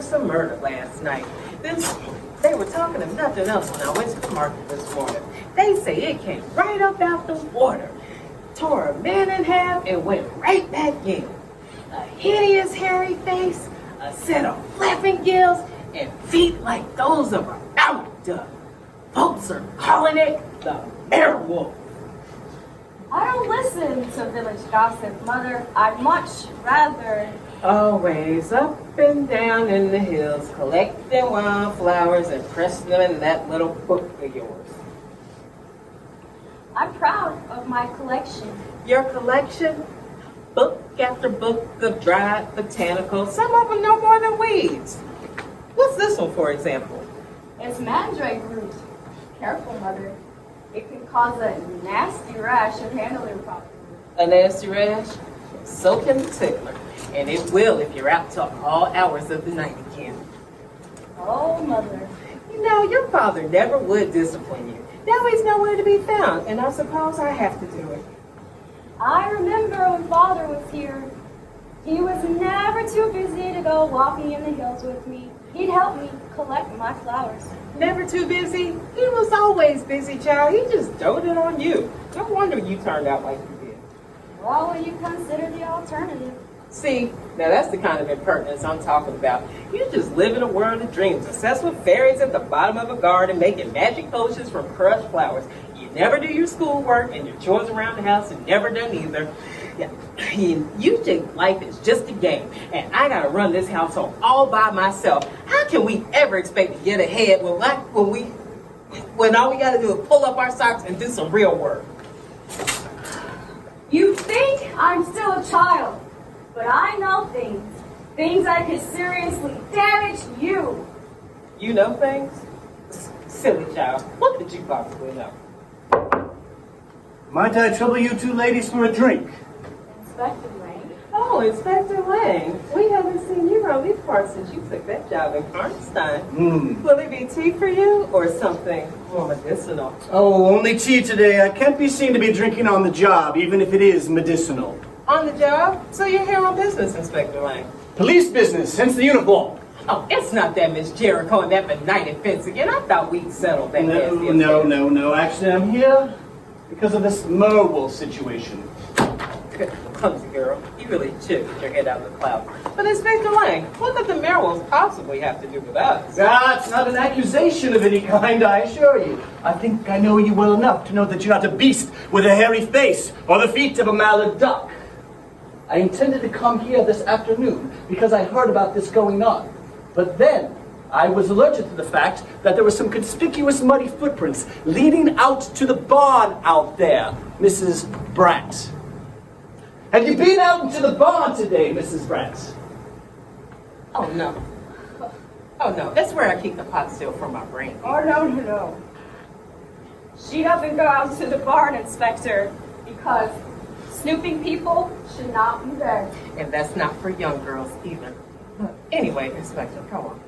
worse of murder last night. They were talking of nothing else when I went to the market this morning. They say it came right up out the water, tore a man in half, and went right back in. A hideous hairy face, a set of flapping gills, and feet like those of a mountain duck. Folks are calling it the Merwolf. I don't listen to village gossip, Mother. I'd much rather... Always up and down in the hills, collecting wildflowers and pressing them in that little book of yours. I'm proud of my collection. Your collection? Book after book of dried botanicals, some of them no more than weeds. What's this one, for example? It's mandrake root. Careful, Mother. It can cause a nasty rash if handled improperly. A nasty rash? So can the tickler. And it will if you're out till all hours of the night again. Oh, Mother. You know, your father never would discipline you. Now he's nowhere to be found, and I suppose I have to do it. I remember when Father was here. He was never too busy to go walking in the hills with me. He'd help me collect my flowers. Never too busy? He was always busy, child. He just doted on you. No wonder you turned out like you did. Well, when you consider the alternative. See, now that's the kind of impertinence I'm talking about. You just live in a world of dreams, obsessed with fairies at the bottom of a garden, making magic potions from crushed flowers. You never do your schoolwork and your chores around the house, and never done either. Yeah, you think life is just a game, and I gotta run this household all by myself. How can we ever expect to get ahead when all we gotta do is pull up our socks and do some real work? You think I'm still a child, but I know things that could seriously damage you. You know things? Silly child, what could you possibly know? Might I trouble you two ladies for a drink? Inspector Lane. Oh, Inspector Lang, we haven't seen you around these parts since you took that job in Karnstein. Will it be tea for you or something more medicinal? Oh, only tea today. I can't be seen to be drinking on the job, even if it is medicinal. On the job? So you're here on business, Inspector Lang? Police business, hence the uniform. Oh, it's not that Miss Jericho and that benighted fence again. I thought we'd settled that. No. Actually, I'm here because of this Merwolf situation. Clumsy girl. You really should get your head out of the clouds. But Inspector Lang, what could the Merwolves possibly have to do with us? That's not an accusation of any kind, I assure you. I think I know you well enough to know that you're not a beast with a hairy face or the feet of a mallard duck. I intended to come here this afternoon because I heard about this going on. But then I was alerted to the fact that there were some conspicuous muddy footprints leading out to the barn out there, Mrs. Brandt. Have you been out into the barn today, Mrs. Brandt? Oh, no. Oh, no. That's where I keep the pot still for my brain. Oh, no. She doesn't go out to the barn, Inspector, because snooping people should not be there. And that's not for young girls either. Anyway, Inspector, come on.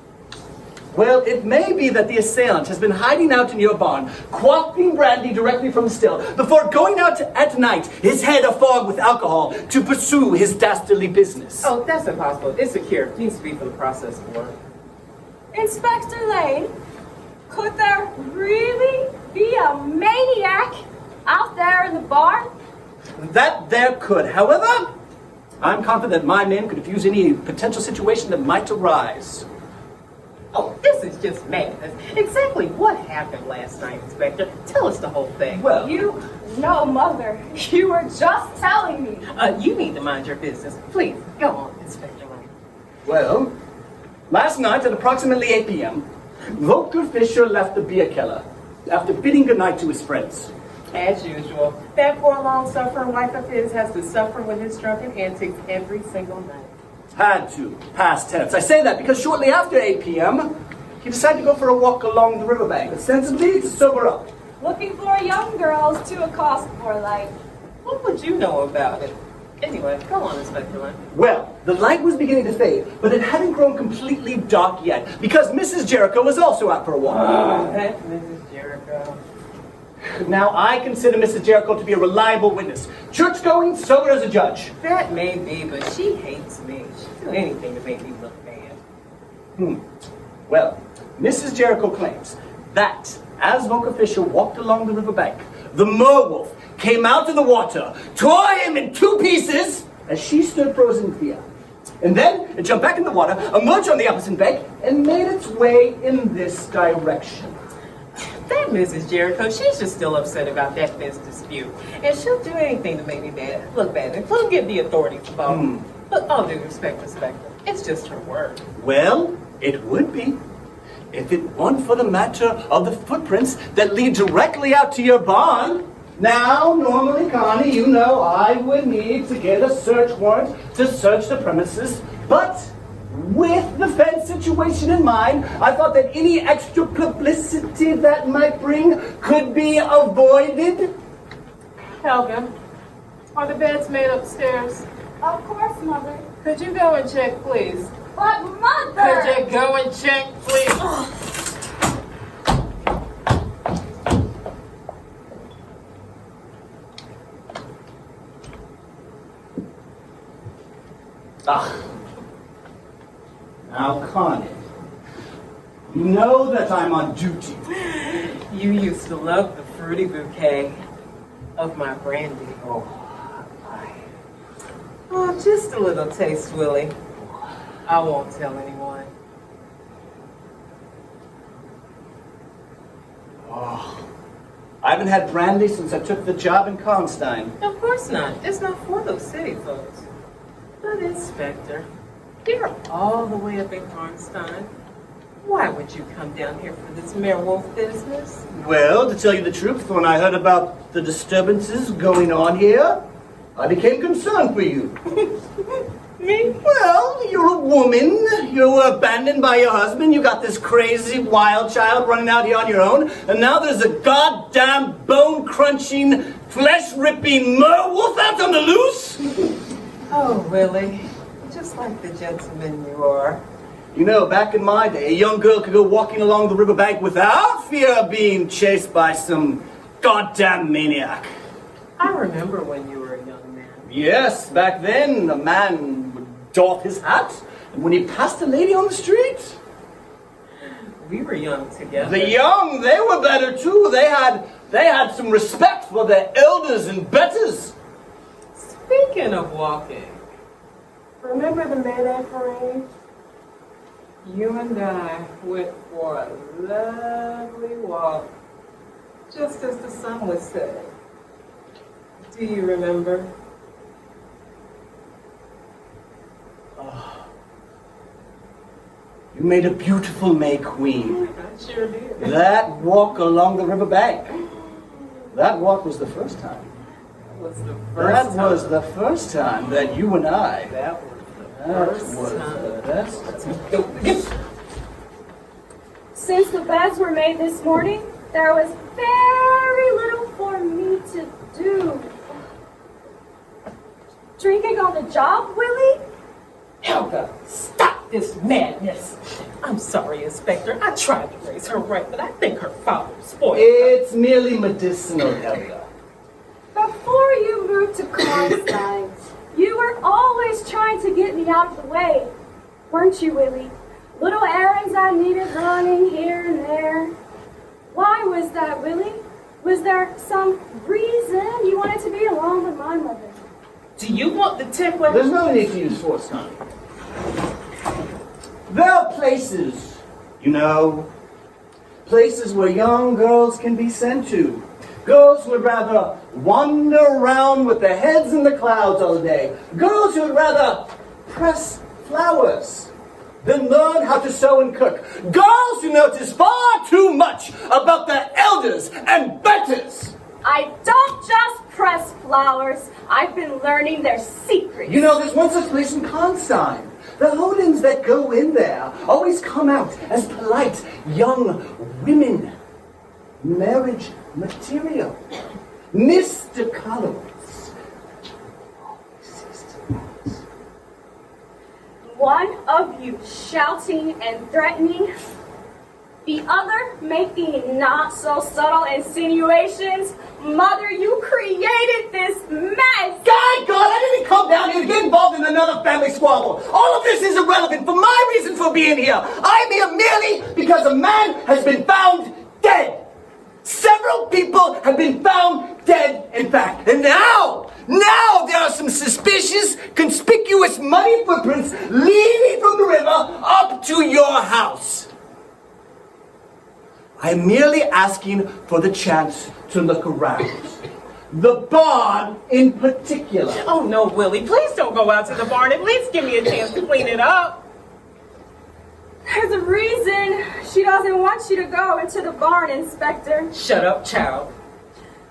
Well, it may be that the assailant has been hiding out in your barn, quaffing brandy directly from the still, before going out at night, his head afogged with alcohol, to pursue his dastardly business. Oh, that's impossible. It's secure. It needs to be for the process of work. Inspector Lane, could there really be a maniac out there in the barn? That there could. However, I'm confident my men could defuse any potential situation that might arise. Oh, this is just madness. Exactly what happened last night, Inspector? Tell us the whole thing. Well, No, Mother. You were just telling me. You need to mind your business. Please, go on, Inspector Lane. well, last night at approximately 8 p.m., Volker Fischer left the beer cellar after bidding goodnight to his friends. As usual, that poor long-suffering wife of his has to suffer with his drunken antics every single night. Had to. Past tense. I say that because shortly after 8 p.m., he decided to go for a walk along the riverbank, ostensibly to sober up. Looking for young girls to accost for life. What would you know about it? Anyway, go on, Inspector Lane. Well, the light was beginning to fade, but it hadn't grown completely dark yet, because Mrs. Jericho was also out for a walk. Oh, that's Mrs. Jericho. Now, I consider Mrs. Jericho to be a reliable witness. Church-going, sober as a judge. That may be, but she hates me. She'll do anything to make me look bad. Well, Mrs. Jericho claims that as Monk official walked along the riverbank, the Merwolf came out of the water, tore him in 2 pieces as she stood frozen in fear. And then it jumped back in the water, emerged on the opposite bank, and made its way in this direction. That Mrs. Jericho, she's just still upset about that fence dispute. And she'll do anything to make me look bad, including get the authorities involved. But all due respect, Inspector, it's just her word. Well, it would be, if it weren't for the matter of the footprints that lead directly out to your barn. Now, normally, Connie, you know I would need to get a search warrant to search the premises, but with the fence situation in mind, I thought that any extra publicity that might bring could be avoided. Helga, are the beds made upstairs? Of course, Mother. Could you go and check, please? But, Mother! Could you go and check, please? Now, Connie, you know that I'm on duty. You used to love the fruity bouquet of my brandy. Oh, just a little taste, Willie. I won't tell anyone. I haven't had brandy since I took the job in Constein. Of course not. It's not for those city folks. But, Inspector, you're all the way up in Karnstein. Why would you come down here for this Merwolf business? Well, to tell you the truth, when I heard about the disturbances going on here, I became concerned for you. Me? Well, you're a woman. You were abandoned by your husband. You got this crazy wild child running out here on your own. And now there's a goddamn bone-crunching, flesh-ripping Merwolf out on the loose. Oh, Willie. Just like the gentleman you are. You know, back in my day, a young girl could go walking along the riverbank without fear of being chased by some goddamn maniac. I remember when you were a young man. Yes, back then, a man would doff his hat, and when he passed a lady on the street. We were young together. The young, they were better too. They had some respect for their elders and betters. Speaking of walking, remember the Mayday Parade? You and I went for a lovely walk, just as the sun was setting. Do you remember? You made a beautiful May Queen. I sure did. That walk along the riverbank. That walk was the first time. That was the first time. That you and I. That was the first time. Since the beds were made this morning, there was very little for me to do. Drinking on the job, Willie? Helga, stop this madness. I'm sorry, Inspector. I tried to raise her right, but I think her father spoiled her. It's merely medicinal, Helga. Before you moved to Constein, you were always trying to get me out of the way, weren't you, Willie? Little errands I needed running here and there. Why was that, Willie? Was there some reason you wanted to be alone with my mother? Do you want the template? There's no need to use force, Connie. There are places, you know, places where young girls can be sent to. Girls who would rather wander around with their heads in the clouds all day. Girls who would rather press flowers than learn how to sew and cook. Girls who notice far too much about their elders and betters. I don't just press flowers. I've been learning their secrets. You know, there's one such place in Constein. The Hodins that go in there always come out as polite young women. Marriage material. Mr. Collins. One of you shouting and threatening, the other making not so subtle insinuations. Mother, you created this mess. God, I didn't come down here to get involved in another family squabble. All of this is irrelevant for my reason for being here. I'm here merely because a man has been found dead. Several people have been found dead, in fact. And now there are some suspicious, conspicuous money footprints leading from the river up to your house. I'm merely asking for the chance to look around. The barn in particular. Oh no, Willie, please don't go out to the barn. At least give me a chance to clean it up. There's a reason she doesn't want you to go into the barn, Inspector. Shut up, child.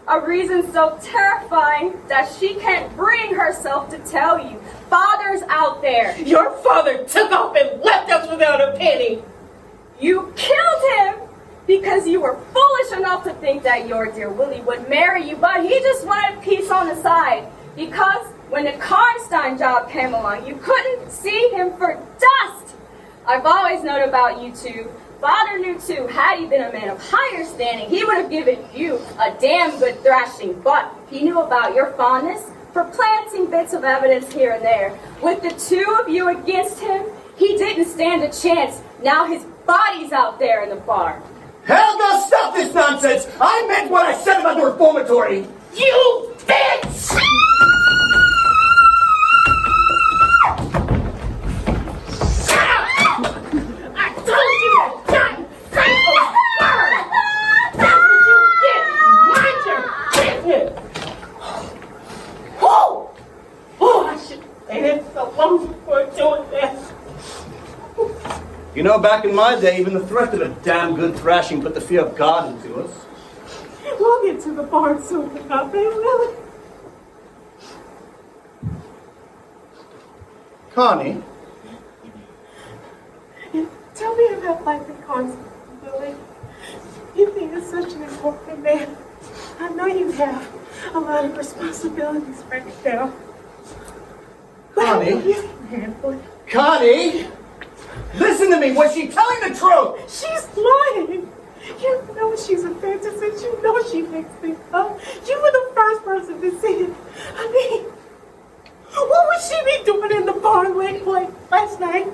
A reason so terrifying that she can't bring herself to tell you. Father's out there. Your father took off and left us without a penny. You killed him because you were foolish enough to think that your dear Willie would marry you, but he just wanted peace on the side. Because when the Karnstein job came along, you couldn't see him for dust. I've always known about you two. Father knew too, had he been a man of higher standing, he would have given you a damn good thrashing, but he knew about your fondness for planting bits of evidence here and there. With the two of you against him, he didn't stand a chance. Now his body's out there in the barn. Helga, stop this nonsense! I meant what I said about the reformatory! You bitch! I told you that giant thing was burned! That's what you get! Mind your business! Oh, I should have waited so long before doing that. You know, back in my day, even the threat of a damn good thrashing put the fear of God into us. We'll get to the barn soon enough, eh, Willie? Connie? Tell me about life in Constance, Willie. You think you're such an important man. I know you have a lot of responsibilities right now. Connie? Connie? Listen to me, was she telling the truth? She's lying. You know she's a fantasist. You know she makes things up. You were the first person to see it. I mean, what would she be doing in the barn late last night?